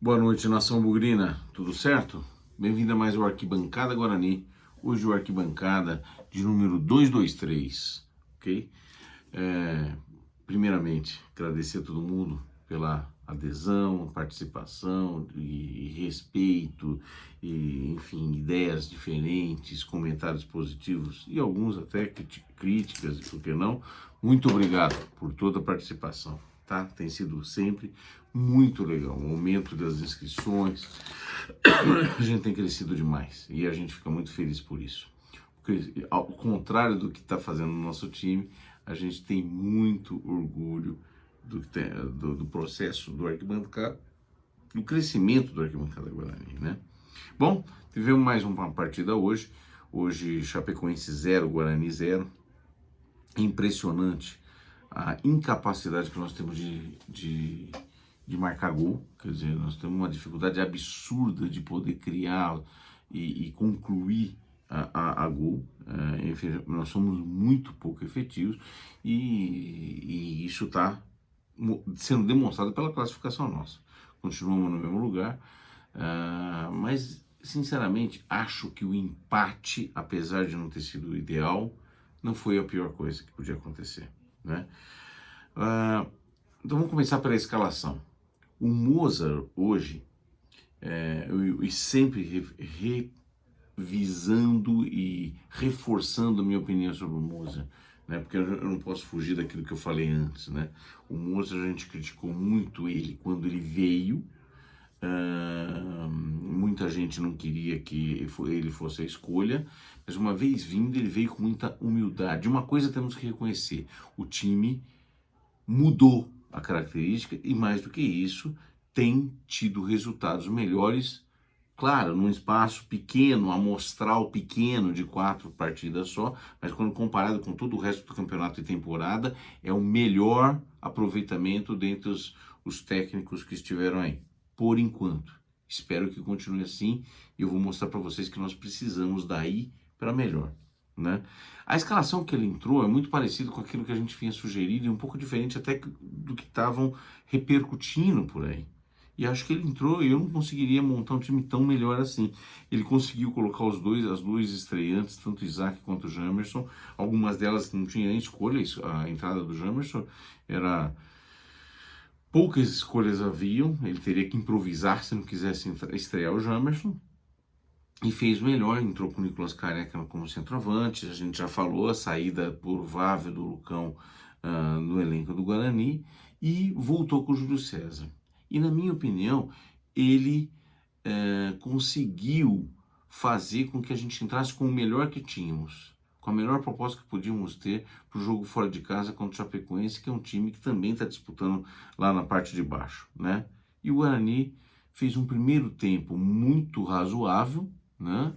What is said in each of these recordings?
Boa noite, nação bugrina, tudo certo? Bem-vindo a mais o Arquibancada Guarani. Hoje o Arquibancada de número 223, ok? Primeiramente, agradecer a todo mundo pela adesão, participação e respeito, e, enfim, ideias diferentes, comentários positivos e alguns até críticas, e por que não? Muito obrigado por toda a participação, tá? Tem sido sempre muito legal. O aumento das inscrições, a gente tem crescido demais e a gente fica muito feliz por isso. Porque, ao contrário do que está fazendo no nosso time, a gente tem muito orgulho do processo do Arquibancada, do crescimento do Arquibancada Guarani, né? Bom, tivemos mais uma partida hoje. Hoje, Chapecoense 0, Guarani 0. Impressionante a incapacidade que nós temos de marcar gol. Quer dizer, nós temos uma dificuldade absurda de poder criar e concluir a gol. Enfim, nós somos muito pouco efetivos e isso está sendo demonstrado pela classificação nossa. Continuamos no mesmo lugar, mas sinceramente acho que o empate, apesar de não ter sido o ideal, não foi a pior coisa que podia acontecer, né? Então vamos começar pela escalação. O Mozart hoje, e sempre revisando e reforçando a minha opinião sobre o Mozart, né? Porque eu não posso fugir daquilo que eu falei antes, né? O Mozart, a gente criticou muito ele quando ele veio. Muita gente não queria que ele fosse a escolha, mas uma vez vindo, ele veio com muita humildade. Uma coisa temos que reconhecer: o time mudou a característica e, mais do que isso, tem tido resultados melhores, claro, num espaço pequeno, amostral pequeno de 4 partidas só, mas quando comparado com todo o resto do campeonato e temporada, é o melhor aproveitamento dentre os técnicos que estiveram aí, por enquanto. Espero que continue assim e eu vou mostrar para vocês que nós precisamos daí para melhor, né? A escalação que ele entrou é muito parecida com aquilo que a gente vinha sugerido e um pouco diferente até do que estavam repercutindo por aí. E acho que ele entrou e eu não conseguiria montar um time tão melhor assim. Ele conseguiu colocar as duas estreantes, tanto o Isaac quanto o Jamerson. Algumas delas não tinha nem escolha, a entrada do Jamerson era... Poucas escolhas haviam, ele teria que improvisar se não quisesse estrear o Jamerson. E fez melhor, entrou com o Nicolas Careca como centroavante. A gente já falou a saída provável do Lucão no elenco do Guarani. E voltou com o Júlio César. E na minha opinião, ele conseguiu fazer com que a gente entrasse com o melhor que tínhamos, com a melhor proposta que podíamos ter para o jogo fora de casa contra o Chapecoense, que é um time que também está disputando lá na parte de baixo, né? E o Guarani fez um primeiro tempo muito razoável, né?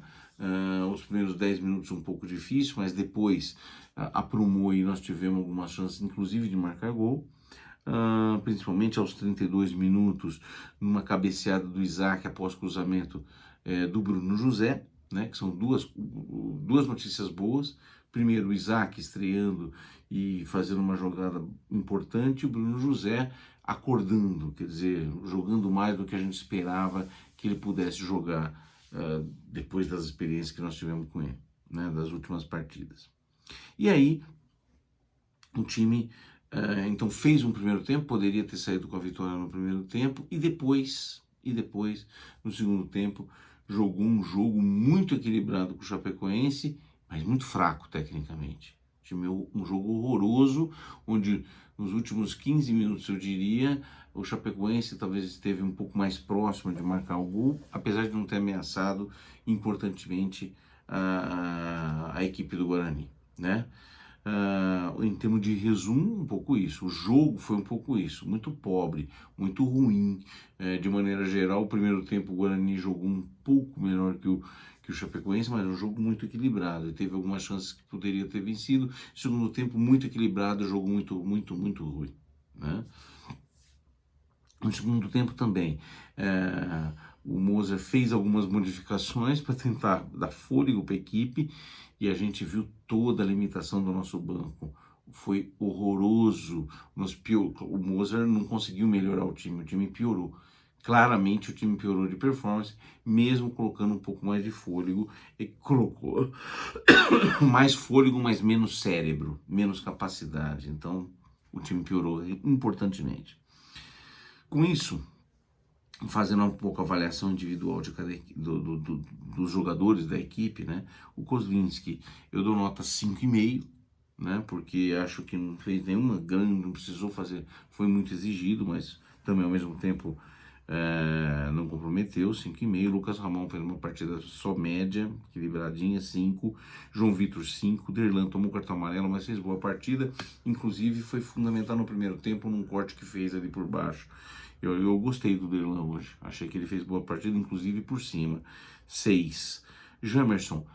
Os primeiros 10 minutos um pouco difícil, mas depois aprumou e nós tivemos algumas chances, inclusive de marcar gol. Principalmente aos 32 minutos, numa cabeceada do Isaac após cruzamento do Bruno José, né, que são duas notícias boas. Primeiro, o Isaac estreando e fazendo uma jogada importante, e o Bruno José acordando, quer dizer, jogando mais do que a gente esperava que ele pudesse jogar depois das experiências que nós tivemos com ele, né, das últimas partidas. E aí, o time então fez um primeiro tempo, poderia ter saído com a vitória no primeiro tempo, e depois, no segundo tempo, jogou um jogo muito equilibrado com o Chapecoense, mas muito fraco tecnicamente. Um jogo horroroso, onde nos últimos 15 minutos, eu diria, o Chapecoense talvez esteve um pouco mais próximo de marcar o gol, apesar de não ter ameaçado importantemente a equipe do Guarani, né? Em termos de resumo, um pouco isso. O jogo foi um pouco isso, muito pobre, muito ruim. De maneira geral, o primeiro tempo o Guarani jogou um pouco melhor que o Chapecoense, mas um jogo muito equilibrado. Ele teve algumas chances que poderia ter vencido. Segundo tempo, muito equilibrado, jogo muito ruim, né? No segundo tempo também, o Mozart fez algumas modificações para tentar dar fôlego para a equipe e a gente viu toda a limitação do nosso banco. Foi horroroso. O Mozart não conseguiu melhorar o time piorou. Claramente o time piorou de performance, mesmo colocando um pouco mais de fôlego, e colocou mais fôlego, mas menos cérebro, menos capacidade. Então o time piorou importantemente. Com isso, fazendo um pouco a avaliação individual de cada, dos jogadores da equipe, né? O Kozlinski, eu dou nota 5,5, né? Porque acho que não fez nenhuma grande, não precisou fazer, foi muito exigido, mas também ao mesmo tempo não comprometeu, 5,5. Lucas Ramon fez uma partida só média, equilibradinha, 5. João Vitor, 5. Derlan tomou cartão amarelo, mas fez boa partida, inclusive foi fundamental no primeiro tempo, num corte que fez ali por baixo. Eu gostei do Derlan hoje, achei que ele fez boa partida, inclusive por cima. 6. Jamerson,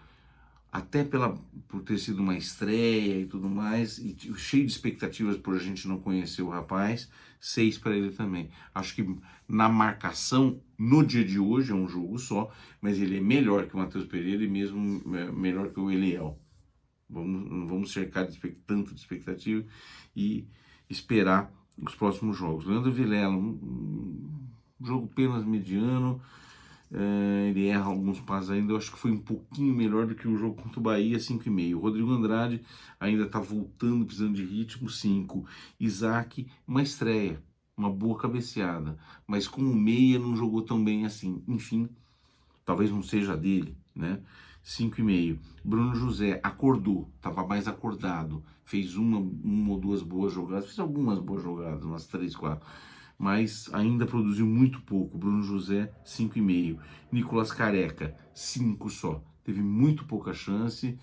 até por ter sido uma estreia e tudo mais, e cheio de expectativas por a gente não conhecer o rapaz, 6 para ele também. Acho que na marcação, no dia de hoje, é um jogo só, mas ele é melhor que o Matheus Pereira e mesmo melhor que o Eliel. Não vamos cercar tanto de expectativa e esperar os próximos jogos. Leandro Vilela, um jogo apenas mediano, ele erra alguns passos ainda, eu acho que foi um pouquinho melhor do que o jogo contra o Bahia, 5,5. Rodrigo Andrade ainda está voltando, precisando de ritmo, 5. Isaac, uma estreia, uma boa cabeceada, mas como meia não jogou tão bem assim. Enfim, talvez não seja dele, né? 5,5. Bruno José acordou, estava mais acordado, fez uma ou duas boas jogadas, fez algumas boas jogadas, umas 3, 4, mas ainda produziu muito pouco. Bruno José, 5,5. Nicolas Careca, 5 só. Teve muito pouca chance.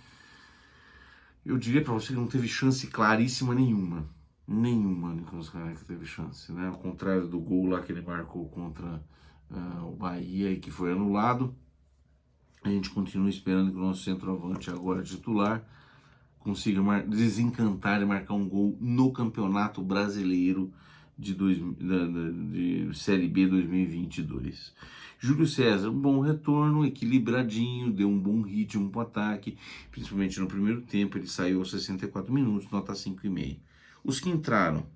Eu diria para você que não teve chance claríssima nenhuma. Nenhuma, Nicolas Careca teve chance, né? Ao contrário do gol lá que ele marcou contra o Bahia e que foi anulado. A gente continua esperando que o nosso centroavante, agora titular, consiga desencantar e marcar um gol no Campeonato Brasileiro de Série B 2022. Júlio César, um bom retorno, equilibradinho, deu um bom ritmo para o ataque, principalmente no primeiro tempo, ele saiu aos 64 minutos, nota 5,5. Os que entraram,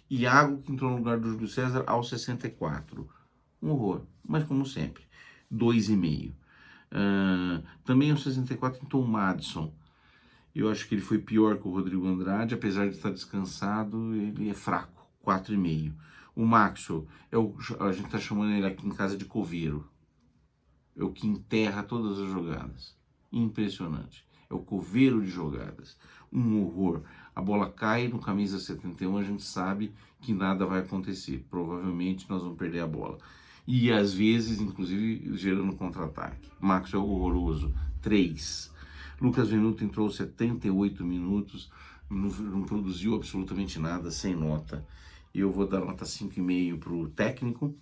Iago, que entrou no lugar do Júlio César, aos 64. Um horror, mas como sempre, 2,5. Também aos 64 entrou o Madison. Eu acho que ele foi pior que o Rodrigo Andrade, apesar de estar descansado, ele é fraco, 4,5. O Maxwell, a gente está chamando ele aqui em casa de coveiro. É o que enterra todas as jogadas. Impressionante. É o coveiro de jogadas. Um horror. A bola cai no camisa 71, a gente sabe que nada vai acontecer. Provavelmente nós vamos perder a bola. E às vezes, inclusive, gerando contra-ataque. Maxwell horroroso. 3. Lucas Venuto entrou 78 minutos, não produziu absolutamente nada, sem nota. Eu vou dar nota 5,5 para o técnico,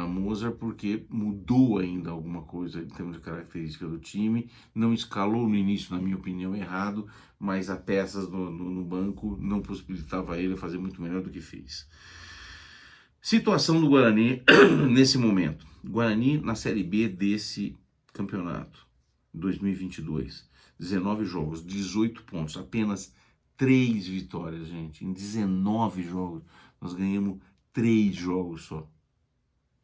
Mozart, porque mudou ainda alguma coisa em termos de característica do time. Não escalou no início, na minha opinião, errado, mas as peças no banco não possibilitava ele fazer muito melhor do que fez. Situação do Guarani nesse momento. Guarani na Série B desse campeonato 2022. 19 jogos, 18 pontos, apenas 3 vitórias, gente. Em 19 jogos, nós ganhamos 3 jogos só.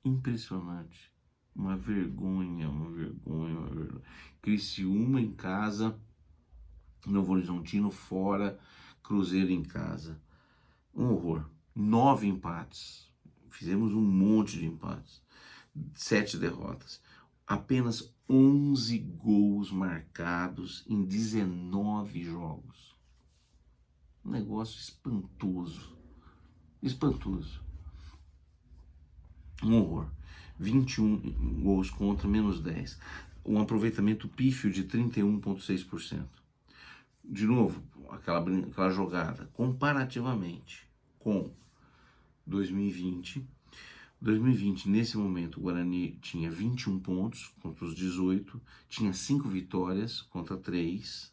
Impressionante. Uma vergonha, uma vergonha, uma vergonha. Criciúma em casa, Novo Horizontino fora, Cruzeiro em casa. Um horror. 9 empates. Fizemos um monte de empates. 7 derrotas. Apenas 11 gols marcados em 19 jogos. Um negócio espantoso. Espantoso. Um horror. 21 gols contra, menos 10. Um aproveitamento pífio de 31,6%. De novo, aquela jogada. Comparativamente com 2020, nesse momento, o Guarani tinha 21 pontos contra os 18, tinha 5 vitórias contra 3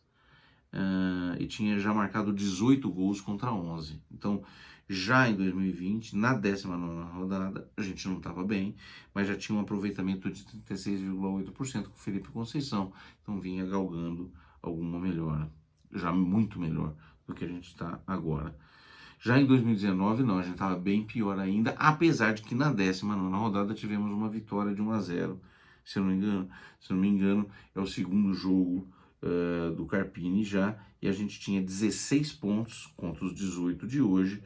e tinha já marcado 18 gols contra 11. Então, já em 2020, na 19ª rodada, a gente não estava bem, mas já tinha um aproveitamento de 36,8% com o Felipe Conceição. Então, vinha galgando alguma melhora, já muito melhor do que a gente está agora. Já em 2019, não, a gente estava bem pior ainda, apesar de que na 19ª rodada tivemos uma vitória de 1-0, se eu não me engano. Se eu não me engano, é o segundo jogo do Carpini já, e a gente tinha 16 pontos contra os 18 de hoje,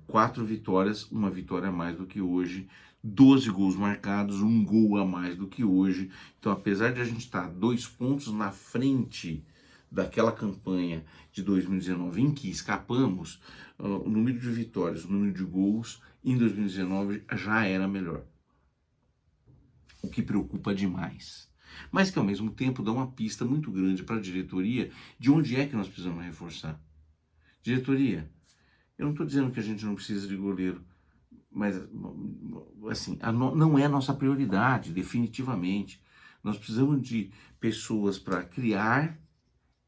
4 vitórias, uma vitória a mais do que hoje, 12 gols marcados, um gol a mais do que hoje. Então, apesar de a gente estar 2 pontos na frente daquela campanha de 2019 em que escapamos, o número de vitórias, o número de gols em 2019 já era melhor. O que preocupa demais. Mas que ao mesmo tempo dá uma pista muito grande para a diretoria de onde é que nós precisamos reforçar. Diretoria, eu não estou dizendo que a gente não precisa de goleiro, mas assim, não é a nossa prioridade, definitivamente. Nós precisamos de pessoas para criar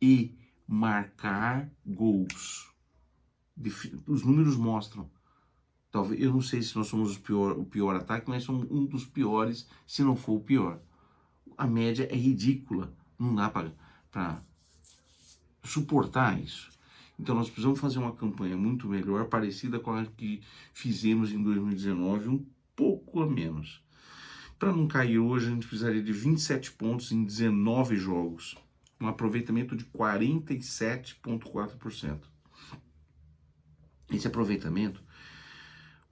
e marcar gols. Os números mostram. Talvez, eu não sei se nós somos o pior ataque, mas somos um dos piores, se não for o pior. A média é ridícula, não dá para suportar isso. Então nós precisamos fazer uma campanha muito melhor, parecida com a que fizemos em 2019, um pouco a menos. Para não cair hoje, a gente precisaria de 27 pontos em 19 jogos, um aproveitamento de 47,4%. Esse aproveitamento,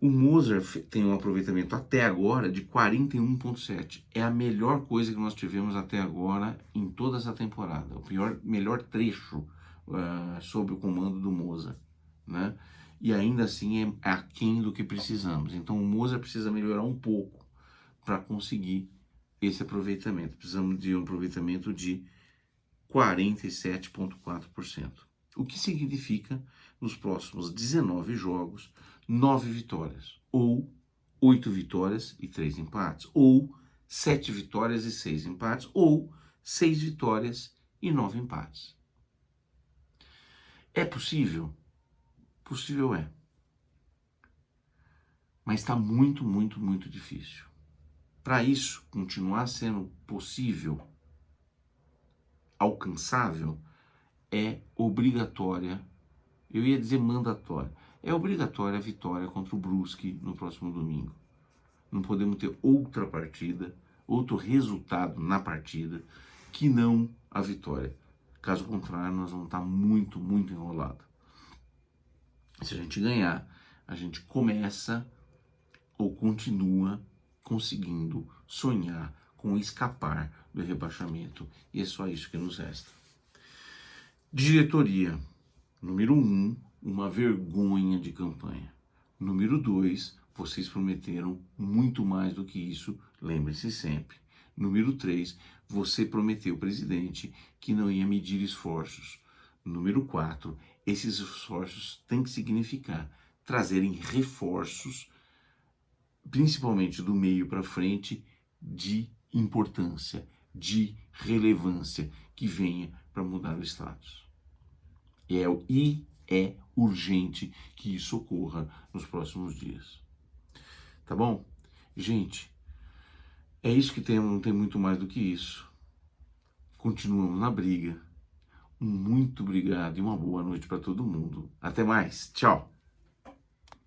o Mozart tem um aproveitamento até agora de 41,7%. É a melhor coisa que nós tivemos até agora em toda essa temporada. O melhor trecho sob o comando do Mozart, né? E ainda assim é aquém do que precisamos. Então o Mozart precisa melhorar um pouco para conseguir esse aproveitamento. Precisamos de um aproveitamento de 47,4%. O que significa, nos próximos 19 jogos, 9 vitórias, ou 8 vitórias e 3 empates, ou 7 vitórias e 6 empates, ou 6 vitórias e 9 empates. É possível? Possível é. Mas está muito, muito, muito difícil. Para isso continuar sendo possível, alcançável, é obrigatória, eu ia dizer mandatória, é obrigatória a vitória contra o Brusque no próximo domingo. Não podemos ter outra partida, outro resultado na partida que não a vitória. Caso contrário, nós vamos estar muito, muito enrolados. Se a gente ganhar, a gente começa ou continua conseguindo sonhar com escapar do rebaixamento. E é só isso que nos resta. Diretoria. Número 1, uma vergonha de campanha. Número 2, vocês prometeram muito mais do que isso, lembre-se sempre. Número 3, você prometeu, presidente, que não ia medir esforços. Número 4, esses esforços têm que significar trazerem reforços, principalmente do meio para frente, de importância, de relevância, que venha para mudar o status. E é urgente que isso ocorra nos próximos dias. Tá bom? Gente, é isso que temos, não tem muito mais do que isso. Continuamos na briga. Muito obrigado e uma boa noite para todo mundo. Até mais. Tchau.